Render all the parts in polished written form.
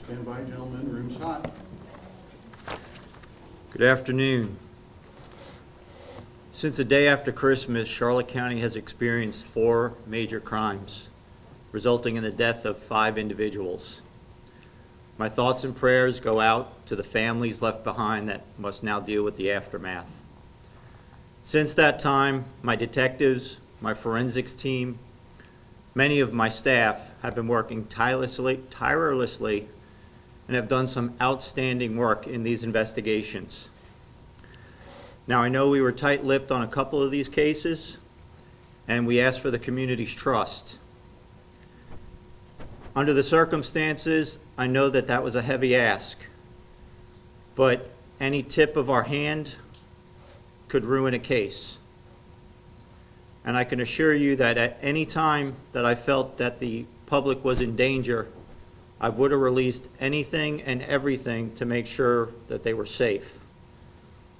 Stand by, gentlemen, room's hot. Good afternoon. Since the day after Christmas, Charlotte County has experienced 4 major crimes, resulting in the death of 5 individuals. My thoughts and prayers go out to the families left behind that must now deal with the aftermath. Since that time, my detectives, my forensics team, many of my staff have been working tirelessly and have done some outstanding work in these investigations. Now, I know we were tight-lipped on a couple of these cases, and we asked for the community's trust. Under the circumstances, I know that that was a heavy ask, but any tip of our hand could ruin a case. And I can assure you that at any time that I felt that the public was in danger, I would have released anything and everything to make sure that they were safe.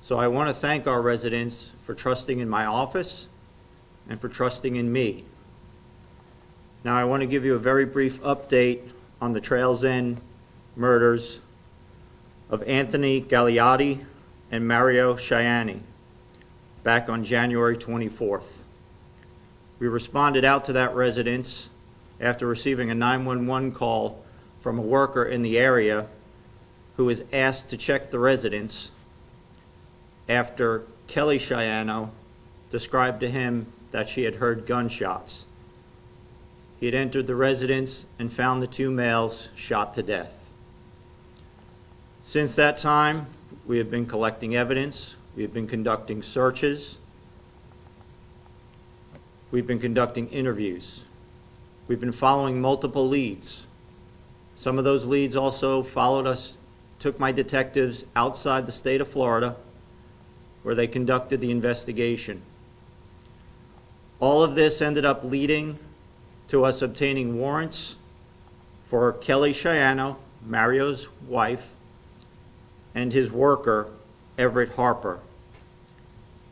So I want to thank our residents for trusting in my office and for trusting in me. Now I want to give you a very brief update on the Trails End murders of Anthony Gagliotti and Mario Chiani back on January 24th. We responded out to that residence after receiving a 911 call from a worker in the area who was asked to check the residence after Kelly Chiano described to him that she had heard gunshots. He had entered the residence and found the 2 males shot to death. Since that time, we have been collecting evidence, we have been conducting searches, we've been conducting interviews, we've been following multiple leads. Some of those leads also followed us, took my detectives outside the state of Florida, where they conducted the investigation. All of this ended up leading to us obtaining warrants for Kelly Chiano, Mario's wife, and his worker, Everett Harper.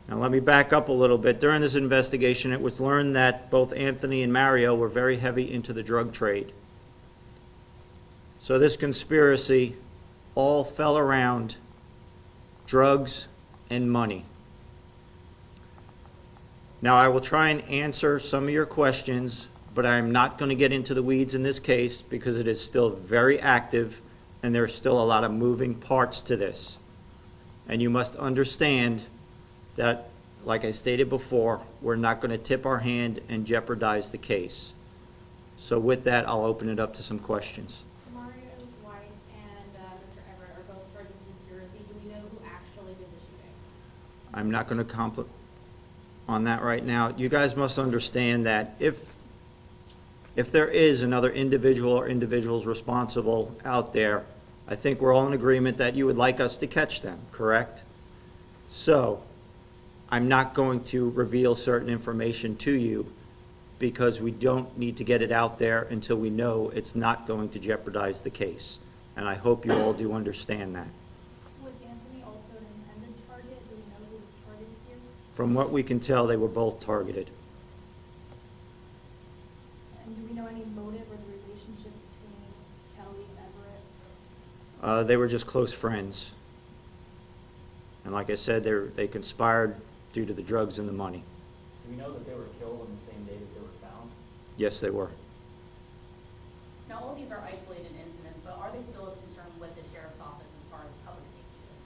Now let me back up a little bit. During this investigation, it was learned that both Anthony and Mario were very heavy into the drug trade. So this conspiracy all fell around drugs and money. Now I will try and answer some of your questions, but I'm not going to get into the weeds in this case because it is still very active and there's still a lot of moving parts to this. And you must understand that, like I stated before, we're not going to tip our hand and jeopardize the case. So with that, I'll open it up to some questions. Mario's wife and Mr. Everett are both part of the conspiracy. Do we know who actually did the shooting? I'm not going to comment on that right now. You guys must understand that if there is another individual or individuals responsible out there, I think we're all in agreement that you would like us to catch them, correct? So I'm not going to reveal certain information to you because we don't need to get it out there until we know it's not going to jeopardize the case. And I hope you all do understand that. Was Anthony also an intended target? Do we know who was targeted here? From what we can tell, they were both targeted. And do we know any motive or the relationship between Kelly and Everett? They were just close friends. And like I said, they conspired due to the drugs and the money. Do we know that they were killed on the same day that they were found? Yes, they were. Now, all these are isolated incidents, but are they still a concern with the sheriff's office as far as public safety is?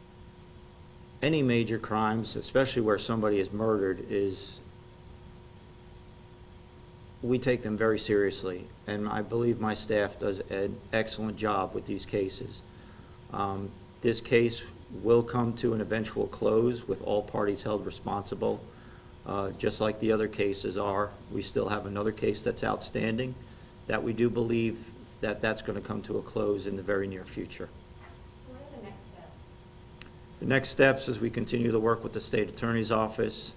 Any major crimes, especially where somebody is murdered, we take them very seriously. And I believe my staff does an excellent job with these cases. This case will come to an eventual close with all parties held responsible. Just like the other cases are, we still have another case that's outstanding that we do believe that that's going to come to a close in the very near future. What are the next steps? The next steps is we continue to work with the state attorney's office.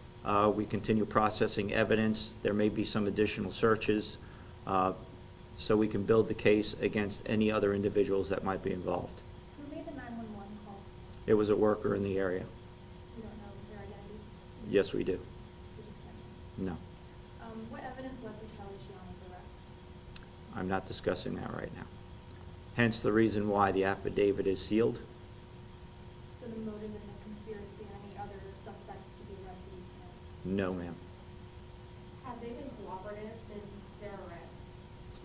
We continue processing evidence. There may be some additional searches so we can build the case against any other individuals that might be involved. Who made the 911 call? It was a worker in the area. We don't know their identity? Yes, we do. We just can't. No, What evidence led to Kelly Chiano's arrest? I'm not discussing that right now. hence the reason why the affidavit is sealed. So the motive in the conspiracy and any other suspects to be arrested? No, ma'am. Have they been cooperative since their arrest?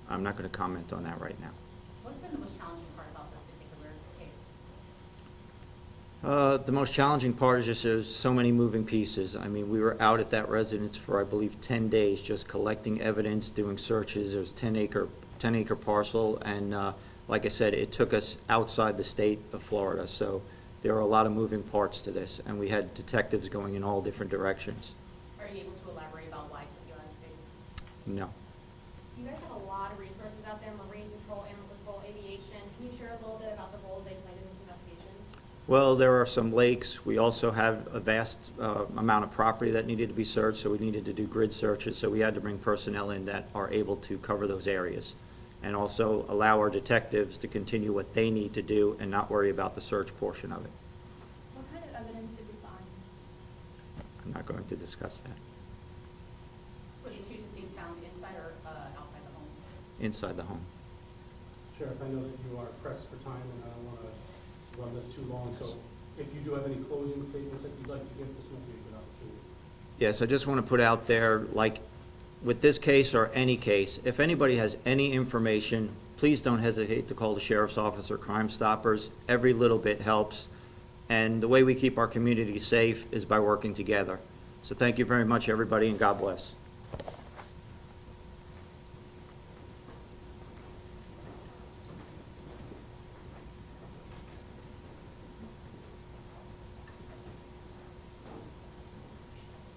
I'm not going to comment on that right now. What's been the most challenging part about this particular case? The most challenging part is just there's so many moving pieces. I mean, we were out at that residence for, I believe, 10 days, just collecting evidence, doing searches. There's 10-acre parcel, and like I said, it took us outside the state of Florida. So there are a lot of moving parts to this, and we had detectives going in all different directions. Are you able to elaborate about why it took you out of state? No. You guys have a lot of resources out there, Marine Patrol, Animal Control, Aviation. Can you share a little bit about the role they played in this investigation? Well, there are some lakes. We also have a vast amount of property that needed to be searched, so we needed to do grid searches. So we had to bring personnel in that are able to cover those areas, and also allow our detectives to continue what they need to do and not worry about the search portion of it. What kind of evidence did we find? I'm not going to discuss that. Were the two deceased found inside or outside the home? Inside the home. Sheriff, I know that you are pressed for time, and I don't want to run this too long, so if you do have any closing statements that you'd like to give, this might be a good opportunity. Yes, I just want to put out there, like with this case or any case, if anybody has any information, please don't hesitate to call the sheriff's office or Crime Stoppers. Every little bit helps. And the way we keep our community safe is by working together. So thank you very much, everybody, and God bless.